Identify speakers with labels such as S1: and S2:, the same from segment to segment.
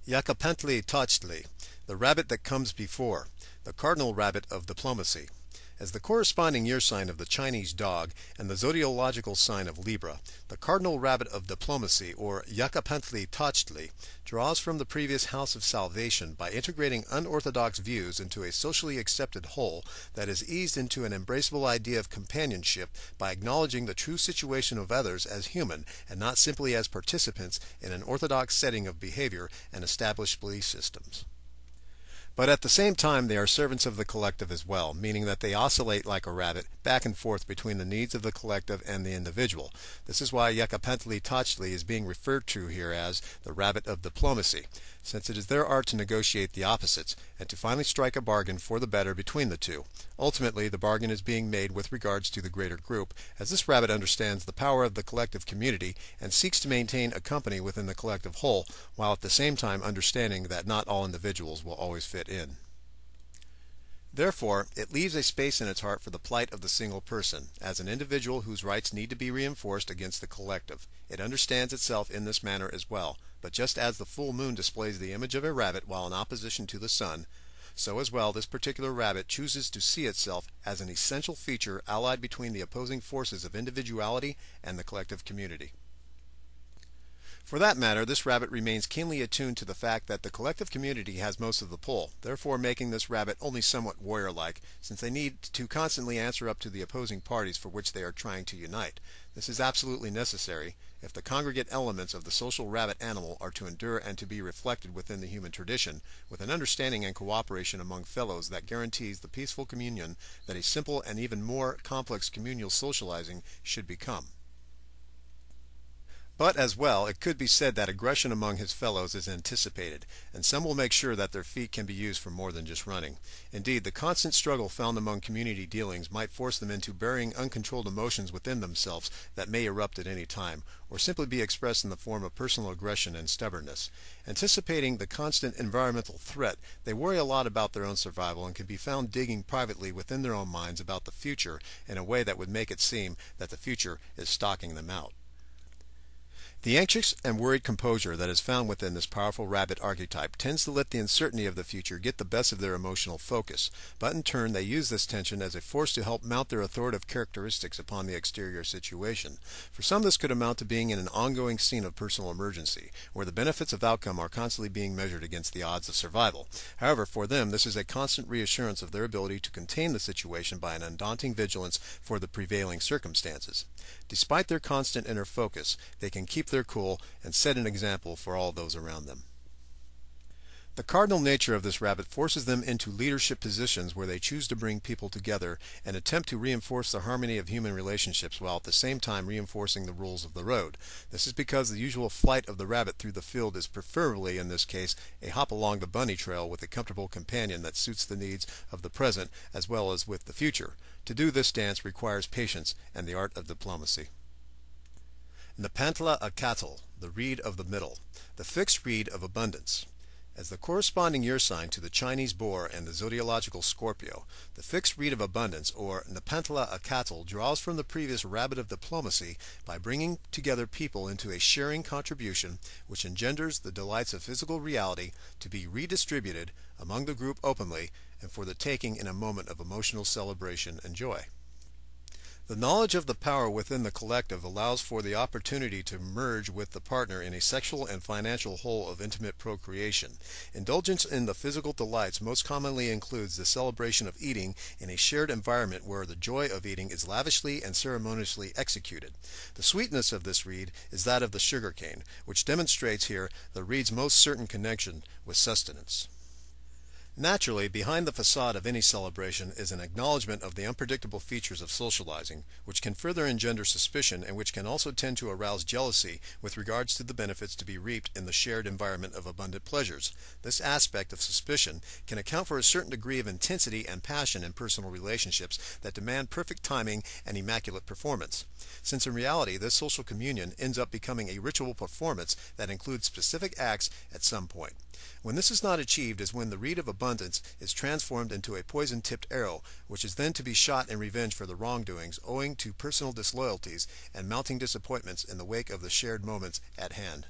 S1: Yakapentli Tochtli, the rabbit that comes before, the cardinal rabbit of diplomacy. As the corresponding year sign of the Chinese dog and the zodiological sign of Libra, the cardinal rabbit of diplomacy, or Yakapentli Tochtli, draws from the previous house of salvation by integrating unorthodox views into a socially accepted whole that is eased into an embraceable idea of companionship by acknowledging the true situation of others as human and not simply as participants in an orthodox setting of behavior and established belief systems. But at the same time, they are servants of the collective as well, meaning that they oscillate like a rabbit back and forth between the needs of the collective and the individual. This is why Yakapentli Tochtli is being referred to here as the rabbit of diplomacy, since it is their art to negotiate the opposites and to finally strike a bargain for the better between the two. Ultimately, the bargain is being made with regards to the greater group, as this rabbit understands the power of the collective community and seeks to maintain a company within the collective whole, while at the same time understanding that not all individuals will always fit in. Therefore, it leaves a space in its heart for the plight of the single person, as an individual whose rights need to be reinforced against the collective. It understands itself in this manner as well, but just as the full moon displays the image of a rabbit while in opposition to the sun, so as well this particular rabbit chooses to see itself as an essential feature allied between the opposing forces of individuality and the collective community. For that matter, this rabbit remains keenly attuned to the fact that the collective community has most of the pull, therefore making this rabbit only somewhat warrior-like, since they need to constantly answer up to the opposing parties for which they are trying to unite. This is absolutely necessary if the congregate elements of the social rabbit animal are to endure and to be reflected within the human tradition, with an understanding and cooperation among fellows that guarantees the peaceful communion that a simple and even more complex communal socializing should become. But as well, it could be said that aggression among his fellows is anticipated, and some will make sure that their feet can be used for more than just running. Indeed, the constant struggle found among community dealings might force them into burying uncontrolled emotions within themselves that may erupt at any time, or simply be expressed in the form of personal aggression and stubbornness. Anticipating the constant environmental threat, they worry a lot about their own survival and can be found digging privately within their own minds about the future in a way that would make it seem that the future is stalking them out. The anxious and worried composure that is found within this powerful rabbit archetype tends to let the uncertainty of the future get the best of their emotional focus, but in turn they use this tension as a force to help mount their authoritative characteristics upon the exterior situation. For some, this could amount to being in an ongoing scene of personal emergency, where the benefits of outcome are constantly being measured against the odds of survival. However, for them, this is a constant reassurance of their ability to contain the situation by an undaunting vigilance for the prevailing circumstances. Despite their constant inner focus, they can keep their cool and set an example for all those around them. The cardinal nature of this rabbit forces them into leadership positions where they choose to bring people together and attempt to reinforce the harmony of human relationships while at the same time reinforcing the rules of the road. This is because the usual flight of the rabbit through the field is preferably, in this case, a hop along the bunny trail with a comfortable companion that suits the needs of the present as well as with the future. To do this dance requires patience and the art of diplomacy. Nepantla Acatl, the reed of the middle, the fixed reed of abundance. As the corresponding year sign to the Chinese boar and the zodiological Scorpio, the fixed reed of abundance, or Nepantla Acatl, draws from the previous rabbit of diplomacy by bringing together people into a sharing contribution which engenders the delights of physical reality to be redistributed among the group openly and for the taking in a moment of emotional celebration and joy. The knowledge of the power within the collective allows for the opportunity to merge with the partner in a sexual and financial whole of intimate procreation. Indulgence in the physical delights most commonly includes the celebration of eating in a shared environment where the joy of eating is lavishly and ceremoniously executed. The sweetness of this reed is that of the sugarcane, which demonstrates here the reed's most certain connection with sustenance. Naturally, behind the facade of any celebration is an acknowledgement of the unpredictable features of socializing, which can further engender suspicion and which can also tend to arouse jealousy with regards to the benefits to be reaped in the shared environment of abundant pleasures. This aspect of suspicion can account for a certain degree of intensity and passion in personal relationships that demand perfect timing and immaculate performance, since in reality this social communion ends up becoming a ritual performance that includes specific acts at some point. When this is not achieved is when the reed of abundance is transformed into a poison-tipped arrow, which is then to be shot in revenge for the wrongdoings owing to personal disloyalties and mounting disappointments in the wake of the shared moments at hand.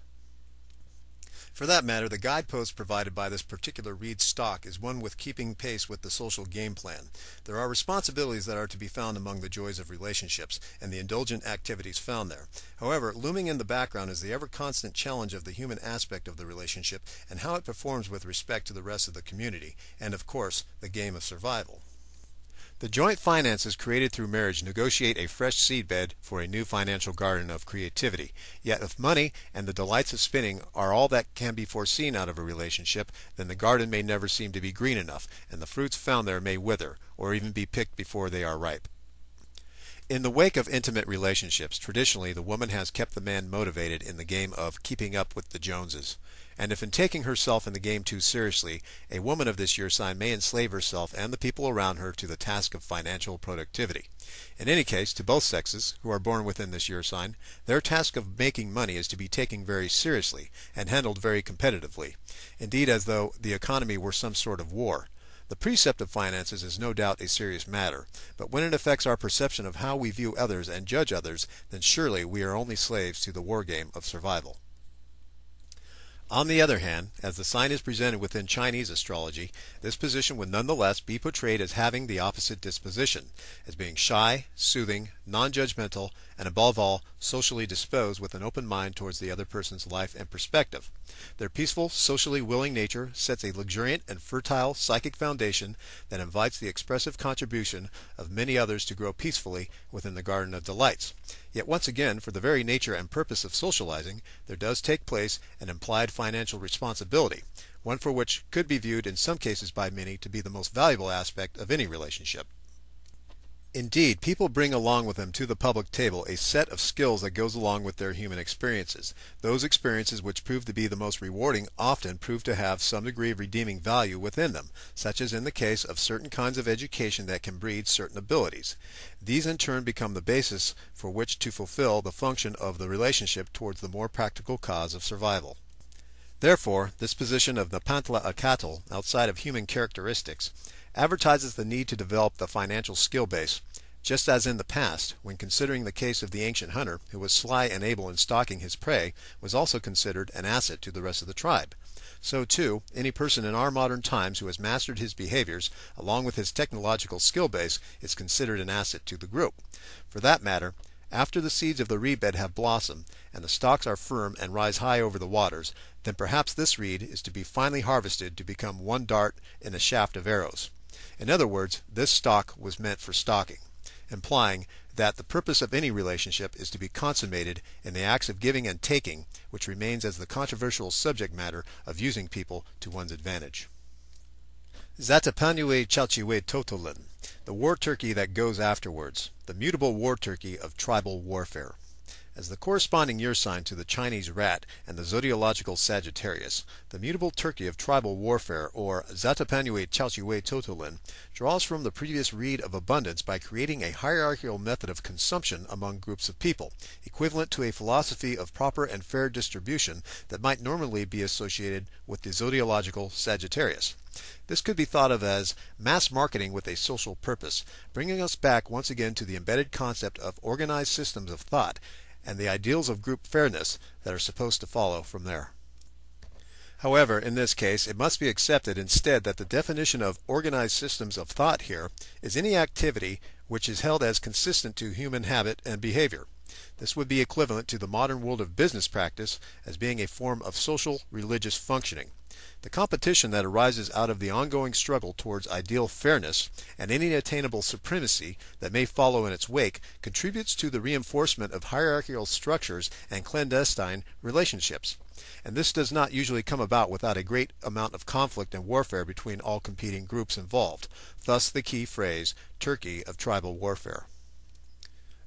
S1: For that matter, the guidepost provided by this particular reed stock is one with keeping pace with the social game plan. There are responsibilities that are to be found among the joys of relationships and the indulgent activities found there. However, looming in the background is the ever-constant challenge of the human aspect of the relationship and how it performs with respect to the rest of the community, and of course, the game of survival. The joint finances created through marriage negotiate a fresh seedbed for a new financial garden of creativity. Yet if money and the delights of spinning are all that can be foreseen out of a relationship, then the garden may never seem to be green enough, and the fruits found there may wither, or even be picked before they are ripe. In the wake of intimate relationships, traditionally the woman has kept the man motivated in the game of keeping up with the Joneses. And if in taking herself in the game too seriously, a woman of this year sign may enslave herself and the people around her to the task of financial productivity. In any case, to both sexes, who are born within this year sign, their task of making money is to be taken very seriously and handled very competitively, indeed as though the economy were some sort of war. The precept of finances is no doubt a serious matter, but when it affects our perception of how we view others and judge others, then surely we are only slaves to the war game of survival. On the other hand, as the sign is presented within Chinese astrology, this position would nonetheless be portrayed as having the opposite disposition, as being shy, soothing, non-judgmental, and above all, socially disposed with an open mind towards the other person's life and perspective. Their peaceful, socially willing nature sets a luxuriant and fertile psychic foundation that invites the expressive contribution of many others to grow peacefully within the garden of delights. Yet once again, for the very nature and purpose of socializing, there does take place an implied financial responsibility, one for which could be viewed in some cases by many to be the most valuable aspect of any relationship. Indeed, people bring along with them to the public table a set of skills that goes along with their human experiences. Those experiences which prove to be the most rewarding often prove to have some degree of redeeming value within them, such as in the case of certain kinds of education that can breed certain abilities. These in turn become the basis for which to fulfill the function of the relationship towards the more practical cause of survival. Therefore, this position of Nepantla Akatl, outside of human characteristics, advertises the need to develop the financial skill base, just as in the past, when considering the case of the ancient hunter, who was sly and able in stalking his prey, was also considered an asset to the rest of the tribe. So too, any person in our modern times who has mastered his behaviors, along with his technological skill base, is considered an asset to the group. For that matter, after the seeds of the reed bed have blossomed, and the stalks are firm and rise high over the waters, then perhaps this reed is to be finally harvested to become one dart in a shaft of arrows. In other words, this stalk was meant for stalking, implying that the purpose of any relationship is to be consummated in the acts of giving and taking, which remains as the controversial subject matter of using people to one's advantage. Zatapanue Chalchiwe Totolin, the war turkey that goes afterwards, the mutable war turkey of tribal warfare. As the corresponding year sign to the Chinese rat and the zodiological Sagittarius, the mutable turkey of tribal warfare, or Zatapanue Chalchiwe Totolin, draws from the previous reed of abundance by creating a hierarchical method of consumption among groups of people, equivalent to a philosophy of proper and fair distribution that might normally be associated with the zodiological Sagittarius. This could be thought of as mass marketing with a social purpose, bringing us back once again to the embedded concept of organized systems of thought, and the ideals of group fairness that are supposed to follow from there. However, in this case, it must be accepted instead that the definition of organized systems of thought here is any activity which is held as consistent to human habit and behavior. This would be equivalent to the modern world of business practice as being a form of social religious functioning. The competition that arises out of the ongoing struggle towards ideal fairness and any attainable supremacy that may follow in its wake contributes to the reinforcement of hierarchical structures and clandestine relationships. And this does not usually come about without a great amount of conflict and warfare between all competing groups involved. Thus the key phrase, turkey of tribal warfare.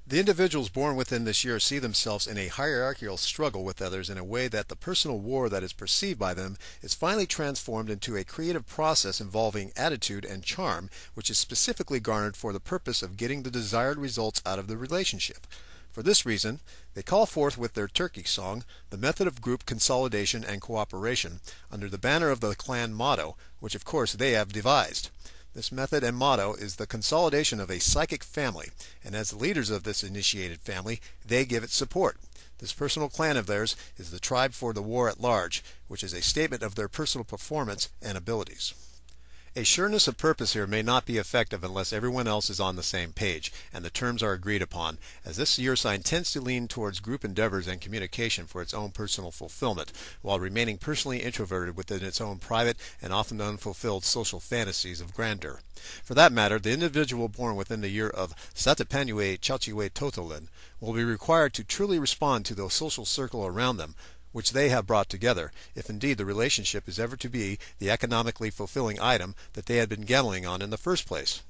S1: The individuals born within this year see themselves in a hierarchical struggle with others in a way that the personal war that is perceived by them is finally transformed into a creative process involving attitude and charm, which is specifically garnered for the purpose of getting the desired results out of the relationship. For this reason, they call forth with their turkey song the method of group consolidation and cooperation under the banner of the clan motto, which of course they have devised. This method and motto is the consolidation of a psychic family, and as the leaders of this initiated family, they give it support. This personal clan of theirs is the tribe for the war at large, which is a statement of their personal performance and abilities. A sureness of purpose here may not be effective unless everyone else is on the same page, and the terms are agreed upon, as this year sign tends to lean towards group endeavors and communication for its own personal fulfillment, while remaining personally introverted within its own private and often unfulfilled social fantasies of grandeur. For that matter, the individual born within the year of Satapanue Chalchiwe Totolin will be required to truly respond to the social circle around them, which they have brought together, if indeed the relationship is ever to be the economically fulfilling item that they had been gambling on in the first place.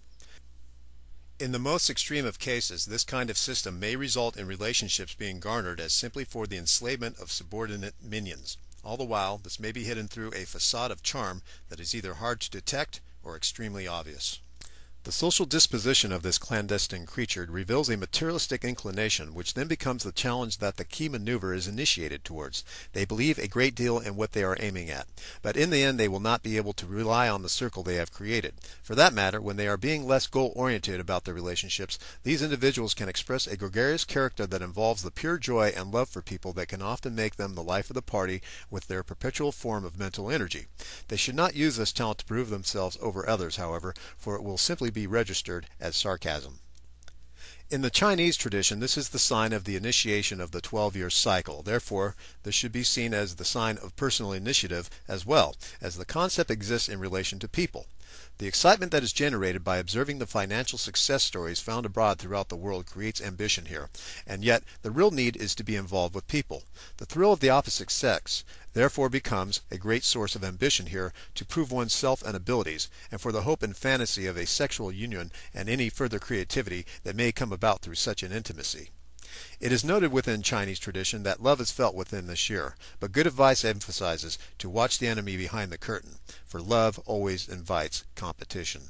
S1: In the most extreme of cases, this kind of system may result in relationships being garnered as simply for the enslavement of subordinate minions. All the while, this may be hidden through a facade of charm that is either hard to detect or extremely obvious. The social disposition of this clandestine creature reveals a materialistic inclination, which then becomes the challenge that the key maneuver is initiated towards. They believe a great deal in what they are aiming at, but in the end they will not be able to rely on the circle they have created. For that matter, when they are being less goal-oriented about their relationships, these individuals can express a gregarious character that involves the pure joy and love for people that can often make them the life of the party with their perpetual form of mental energy. They should not use this talent to prove themselves over others, however, for it will simply be registered as sarcasm. In the Chinese tradition, this is the sign of the initiation of the 12-year cycle. Therefore, this should be seen as the sign of personal initiative as well, as the concept exists in relation to people. The excitement that is generated by observing the financial success stories found abroad throughout the world creates ambition here, and yet the real need is to be involved with people. The thrill of the opposite sex therefore becomes a great source of ambition here to prove one's self and abilities, and for the hope and fantasy of a sexual union and any further creativity that may come about through such an intimacy. It is noted within Chinese tradition that love is felt within this year, but good advice emphasizes to watch the enemy behind the curtain, for love always invites competition.